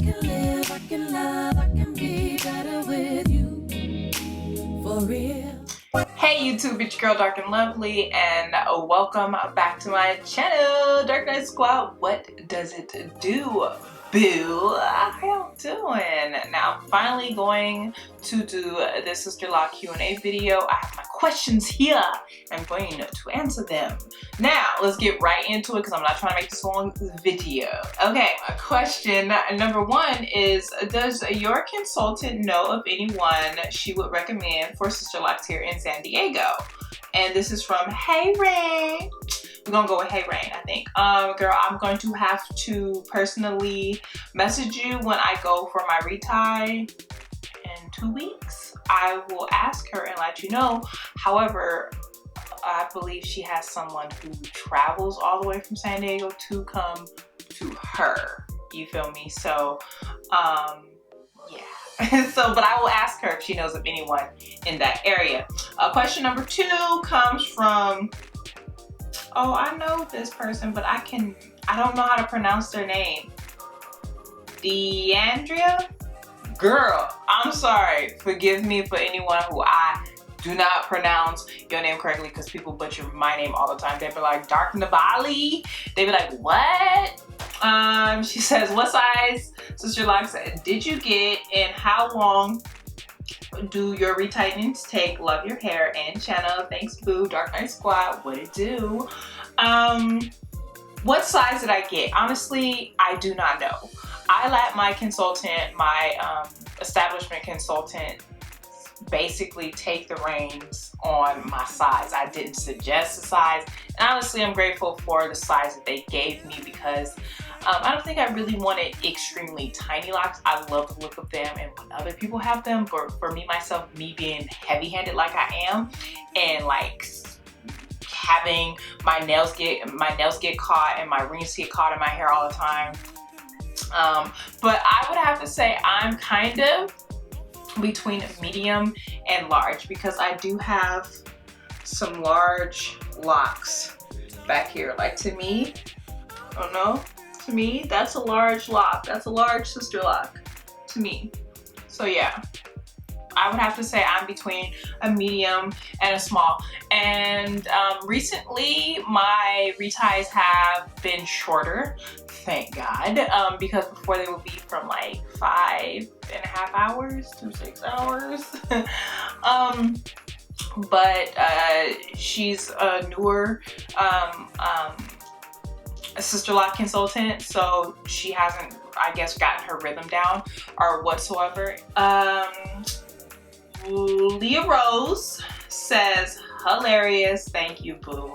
can live, I can love, I can be better with you. For real. Hey YouTube, it's your girl Drknlvely and welcome back to my channel, Dark Knight Squad. What does it do, boo? How y'all doing? Now I'm finally going to do the Sisterlock Q&A video. I have my questions here. I'm going to answer them. Now let's get right into it because I'm not trying to make this a long video. Okay, question number one is, does your consultant know of anyone she would recommend for Sisterlocks here in San Diego? And this is from Hey Rain. We're gonna go with Hey Rain, I think. Girl, I'm going to have to personally message you when I go for my retie in 2 weeks. I will ask her and let you know. However, I believe she has someone who travels all the way from San Diego to come to her. You feel me? So, yeah. So, but I will ask her if she knows of anyone in that area. Question number two comes from, oh, I know this person, but I don't know how to pronounce their name. Deandria? Girl, I'm sorry. Forgive me for anyone who I do not pronounce your name correctly, because people butcher my name all the time. They be like, Drknlvely. They be like, what? She says, what size Sisterlocks did you get and how long do your retightenings take? Love your hair and channel. Thanks, boo. Dark Knight Squad. What it do? What size did I get? Honestly, I do not know. I let my consultant, my establishment consultant, basically take the reins on my size. I didn't suggest the size, and honestly I'm grateful for the size that they gave me, because I don't think I really wanted extremely tiny locks. I love the look of them and when other people have them, but for me myself, me being heavy-handed like I am, and like having my nails get caught and my rings get caught in my hair all the time, but I would have to say I'm kind of between medium and large, because I do have some large locks back here. Like, to me, I don't know, to me that's a large lock. That's a large sister lock to me. So yeah, I would have to say I'm between a medium and a small. And recently my reties have been shorter, thank God, because before they would be from like 5.5 hours to 6 hours. But she's a newer Sisterlock consultant, so she hasn't, I guess, gotten her rhythm down or whatsoever. Leah Rose says, hilarious, thank you, boo.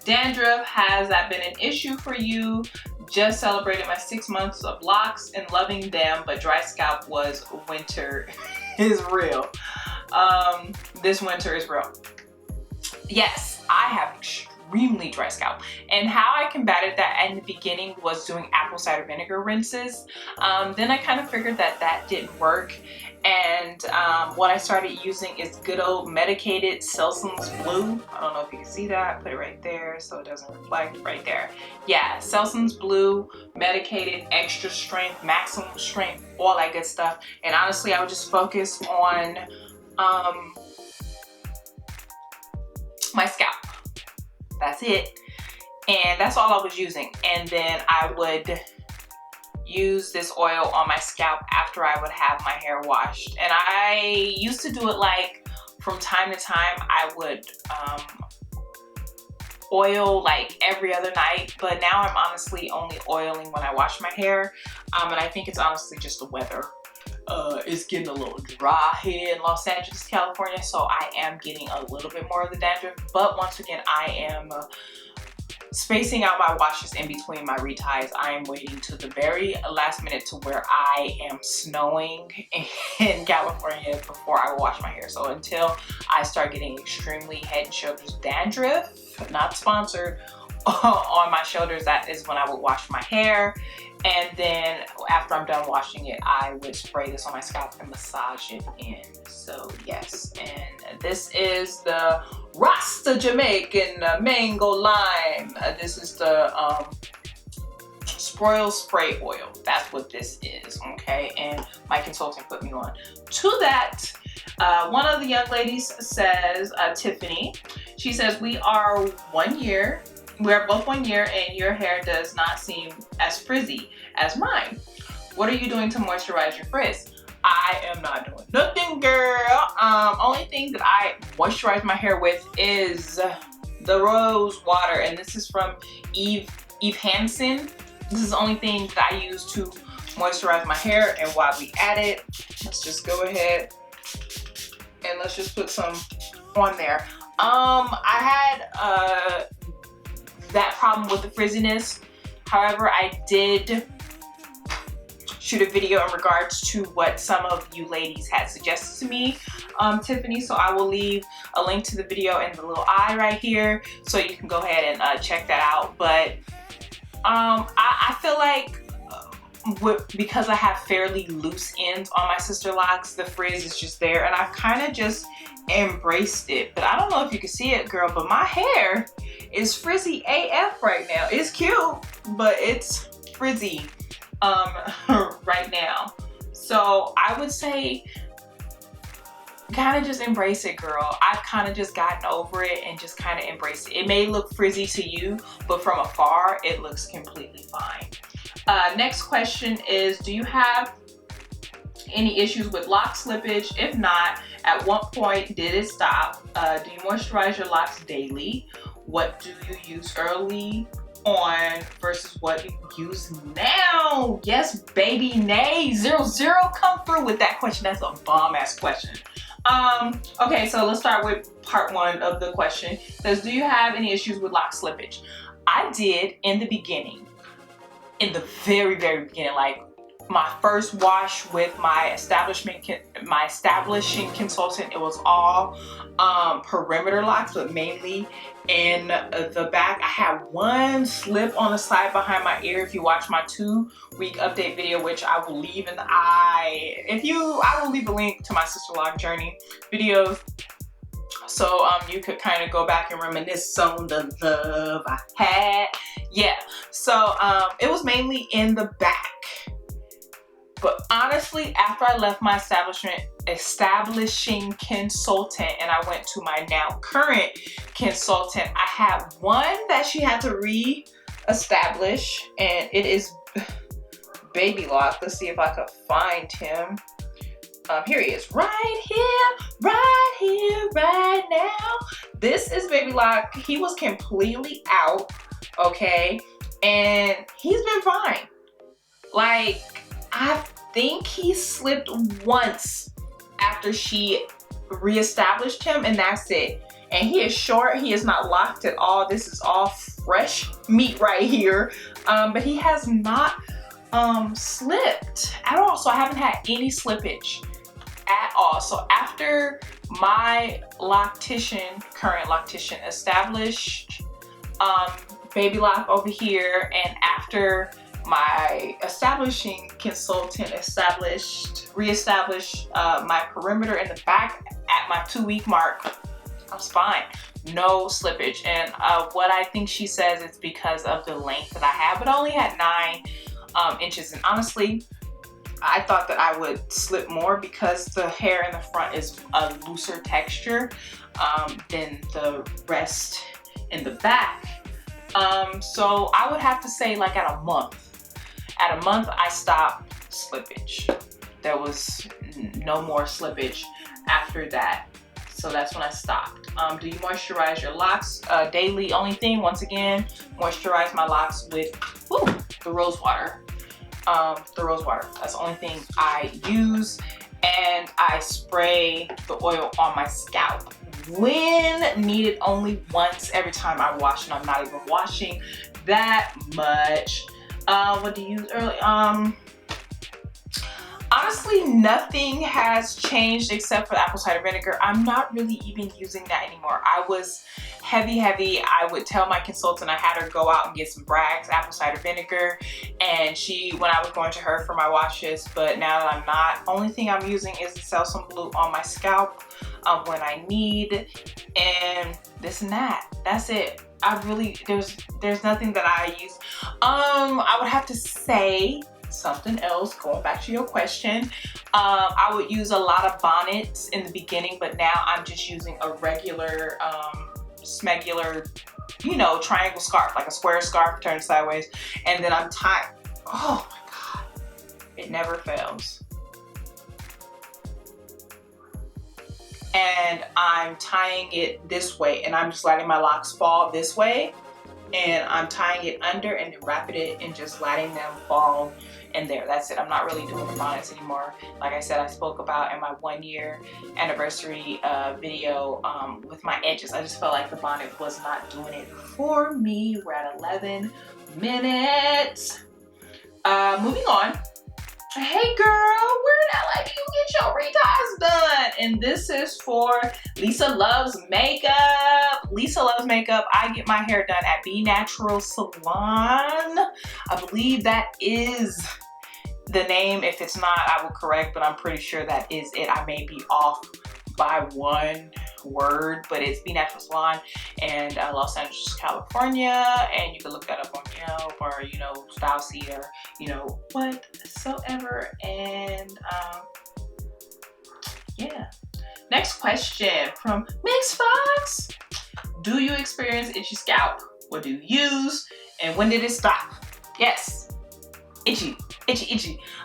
Dandruff, has that been an issue for you? Just celebrated my 6 months of locks and loving them, but dry scalp was winter is real. This winter is real. Yes, I have extremely dry scalp, and how I combated that in the beginning was doing apple cider vinegar rinses. Then I kind of figured that that didn't work, and what I started using is good old medicated Selson's Blue. I don't know if you can see that. Put it right there so it doesn't reflect. Right there. Yeah, Selson's Blue, medicated, extra strength, maximum strength, all that good stuff. And honestly, I would just focus on my scalp. That's it. And that's all I was using. And then I would use this oil on my scalp after I would have my hair washed. And I used to do it like from time to time. I would oil like every other night, but now I'm honestly only oiling when I wash my hair. And I think it's honestly just the weather. It's getting a little dry here in Los Angeles, California, so I am getting a little bit more of the dandruff. But once again, I am spacing out my washes in between my reties. I am waiting to the very last minute to where I am snowing in California before I wash my hair. So until I start getting extremely Head and Shoulders dandruff, not sponsored, on my shoulders, that is when I would wash my hair. And then after I'm done washing it, I would spray this on my scalp and massage it in. So yes, and this is the Rasta Jamaican Mango Lime. This is the royal spray oil. That's what this is, okay? And my consultant put me on to that. One of the young ladies says, Tiffany, she says, we are 1 year. We're both 1 year and your hair does not seem as frizzy as mine. What are you doing to moisturize your frizz? I am not doing nothing, girl. Only thing that I moisturize my hair with is the rose water, and this is from Eve Hansen. This is the only thing that I use to moisturize my hair. And while we at it, let's just go ahead and let's just put some on there. I had that problem with the frizziness. However, I did shoot a video in regards to what some of you ladies had suggested to me, Tiffany, so I will leave a link to the video in the little eye right here so you can go ahead and check that out. But I feel like because I have fairly loose ends on my Sisterlocks, the frizz is just there, and I've kind of just embraced it. But I don't know if you can see it, girl, but my hair is frizzy AF right now. It's cute, but it's frizzy right now. So I would say kind of just embrace it, girl. I've kind of just gotten over it and just kind of embrace it. It may look frizzy to you, but from afar it looks completely fine. Next question is, do you have any issues with lock slippage? If not, at what point did it stop? Do you moisturize your locks daily? What do you use early on versus what you use now? Yes, baby, nay, 00 come through with that question. That's a bomb ass question. Okay, so let's start with part one of the question. It says, do you have any issues with lock slippage? I did in the beginning, in the very beginning, like my first wash with my establishing consultant. It was all perimeter locks, but mainly in the back. I had one slip on the side behind my ear. If you watch my 2-week update video, which I will leave in the eye, I will leave a link to my Sisterlock journey videos, so you could kind of go back and reminisce on the love I had. Yeah, so it was mainly in the back. But honestly, after I left my establishing consultant and I went to my now current consultant, I had one that she had to re-establish, and it is Baby Lock. Let's see if I could find him. Here he is, right here, right now. This is Baby Lock. He was completely out, okay? And he's been fine. Like, I think he slipped once after she reestablished him, and that's it. And he is short, he is not locked at all. This is all fresh meat right here. But he has not slipped at all. So I haven't had any slippage at all. So after my current loctician established Baby Lock over here, and after my establishing consultant reestablished my perimeter in the back at my 2-week mark, I was fine. No slippage. And what I think she says it's because of the length that I have, but I only had 9 inches. And honestly, I thought that I would slip more because the hair in the front is a looser texture than the rest in the back. So I would have to say, like, at a month. At a month, I stopped slippage. There was no more slippage after that. So that's when I stopped. Do you moisturize your locks daily? Only thing, once again, moisturize my locks with the rose water. The rose water. That's the only thing I use. And I spray the oil on my scalp when needed, only once every time I wash, and I'm not even washing that much. What do you use early? Honestly, nothing has changed except for the apple cider vinegar. I'm not really even using that anymore. I was heavy. I would tell my consultant I had her go out and get some Bragg's apple cider vinegar, and when I was going to her for my washes, but now that I'm not, only thing I'm using is the Selsun Blue on my scalp when I need, and this and that. That's it. there's nothing that I use. I would have to say something else, going back to your question. I would use a lot of bonnets in the beginning, but now I'm just using a regular smegular, you know, triangle scarf, like a square scarf turned sideways, and then I'm tying. Oh my god, it never fails. And I'm tying it this way, and I'm just letting my locks fall this way, and I'm tying it under and then wrapping it and just letting them fall in there. That's it. I'm not really doing the bonnets anymore. Like I said, I spoke about in my 1-year anniversary video with my edges. I just felt like the bonnet was not doing it for me. We're at 11 minutes. Moving on. Hey girl, where in LA do you get your reties done? And this is for Lisa Loves Makeup. Lisa Loves Makeup. I get my hair done at Be Natural Salon. I believe that is the name. If it's not, I will correct, but I'm pretty sure that is it. I may be off by one word, but it's Be Natural Salon in Los Angeles, California, and you can look that up on Yelp or, you know, StyleSee or, you know, whatsoever. And yeah. Next question from Mix Fox. Do you experience itchy scalp? What do you use? And when did it stop? Yes. Itchy.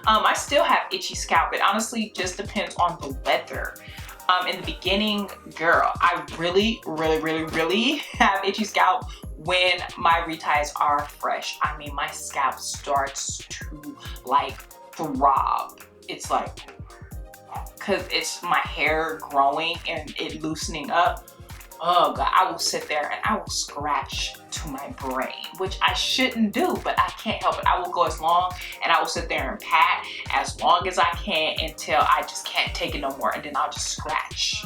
I still have itchy scalp. It honestly just depends on the weather. In the beginning, girl, I really have itchy scalp when my reties are fresh. I mean, my scalp starts to like throb. It's like, cause it's my hair growing and it loosening up. Oh God, I will sit there and I will scratch to my brain, which I shouldn't do, but I can't help it. I will go as long and I will sit there and pat as long as I can until I just can't take it no more, and then I'll just scratch.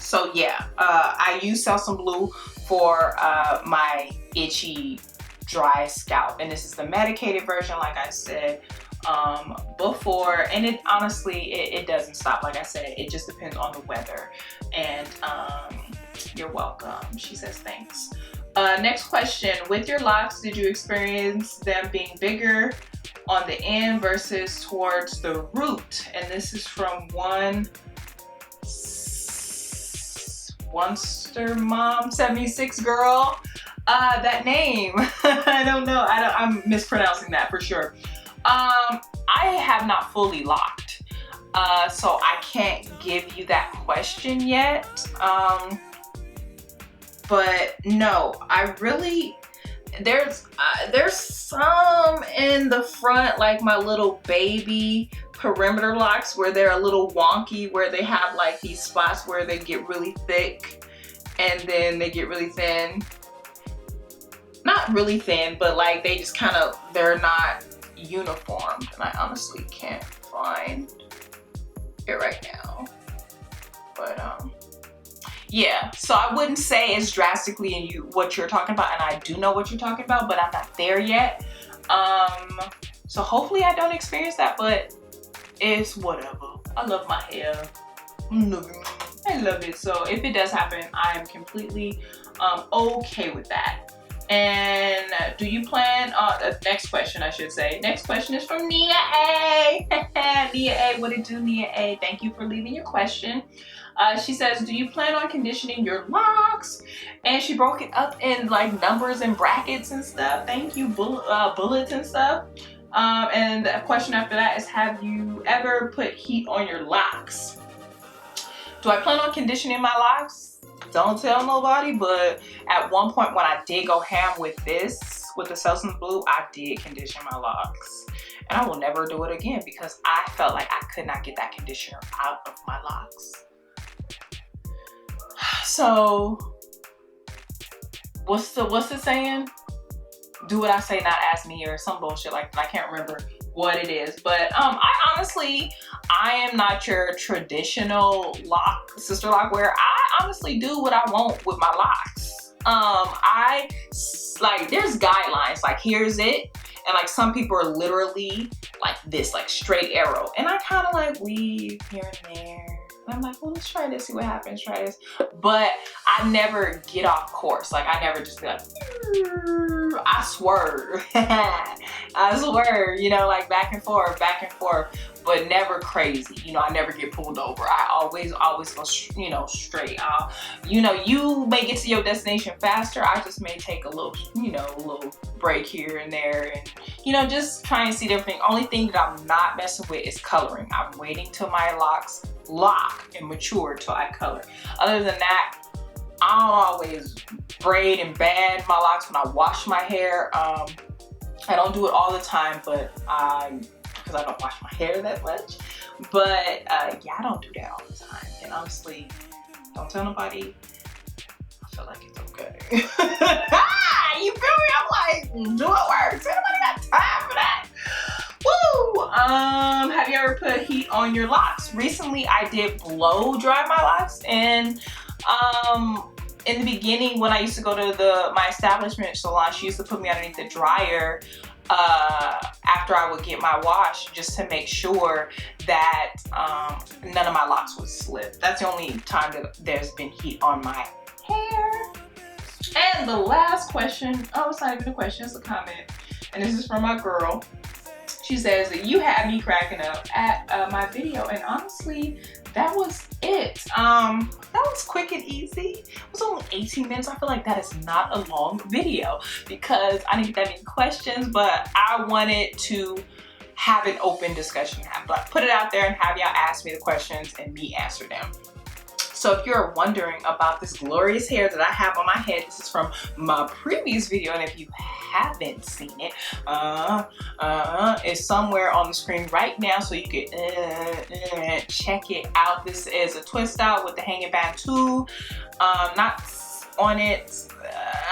So yeah, I use Selsun Blue for my itchy, dry scalp, and this is the medicated version, like I said before, and it honestly, it doesn't stop. Like I said, it just depends on the weather. And you're welcome. She says thanks. Next question. With your locks, did you experience them being bigger on the end versus towards the root? And this is from Onester Mom 76 girl. That name, I don't know. I'm mispronouncing that for sure. I have not fully locked, so I can't give you that question yet. But no, I really, there's some in the front, like my little baby perimeter locks, where they're a little wonky, where they have like these spots where they get really thick and then they get really thin. Not really thin, but like they just kind of, they're not uniformed, and I honestly can't find it right now. But yeah, so I wouldn't say it's drastically in what you're talking about, and I do know what you're talking about, but I'm not there yet. So hopefully I don't experience that, but it's whatever. I love my hair. I love it. So if it does happen, I am completely okay with that. And do you plan the next question, I should say. Next question is from Nia A. Nia A, what it do, Nia A? Thank you for leaving your question. She says, do you plan on conditioning your locks? And she broke it up in like numbers and brackets and stuff. Thank you, bullets and stuff. And the question after that is, have you ever put heat on your locks? Do I plan on conditioning my locks? Don't tell nobody, but at one point when I did go ham with this, with the Selsun Blue, I did condition my locks. And I will never do it again because I felt like I could not get that conditioner out of my locks. So, what's the saying? Do what I say, not ask me, or some bullshit like that. I can't remember what it is, but I am not your traditional sister lock wearer. I honestly do what I want with my locks. There's guidelines, like here's it, and like some people are literally like this, like straight arrow, and I kind of like weave here and there. And I'm like, well, let's try this, see what happens, try this. But I never get off course. Like, I never just be like, I swerve. I swerve, you know, like back and forth, but never crazy. You know, I never get pulled over. I always go, you know, straight. You know, you may get to your destination faster. I just may take a little, you know, a little break here and there, and, you know, just try and see different. Only thing that I'm not messing with is coloring. I'm waiting till my locks lock and mature till I color. Other than that, I don't always braid and band my locks when I wash my hair. I don't do it all the time, but because I don't wash my hair that much. But yeah, I don't do that all the time. And honestly, don't tell nobody. I feel like it's okay. You feel me? I'm like, do it works. Anybody got time for that? Woo! Have you ever put heat on your locks? Recently, I did blow dry my locks, and in the beginning, when I used to go to my establishment salon, she used to put me underneath the dryer after I would get my wash, just to make sure that none of my locks would slip. That's the only time that there's been heat on my hair. And the last question, oh, it's not even a question, it's a comment. And this is from my girl. She says that you had me cracking up at my video, and honestly, that was it. That was quick and easy. It was only 18 minutes. I feel like that is not a long video because I didn't get that many questions, but I wanted to have an open discussion. Like, put it out there and have y'all ask me the questions and me answer them. So if you're wondering about this glorious hair that I have on my head, this is from my previous video, and if you haven't seen it, it's somewhere on the screen right now, so you can check it out. This is a twist out with the hanging bantu. Not on it.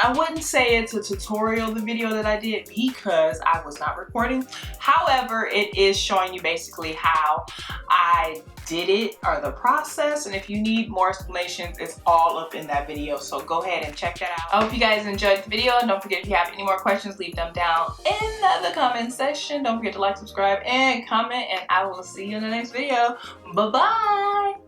I wouldn't say it's a tutorial, the video that I did, because I was not recording. However, it is showing you basically how I did it, or the process, and if you need more explanations, it's all up in that video, so go ahead and check that out. I hope you guys enjoyed the video, and don't forget, if you have any more questions, leave them down in the comment section. Don't forget to like, subscribe, and comment, and I will see you in the next video. Bye bye.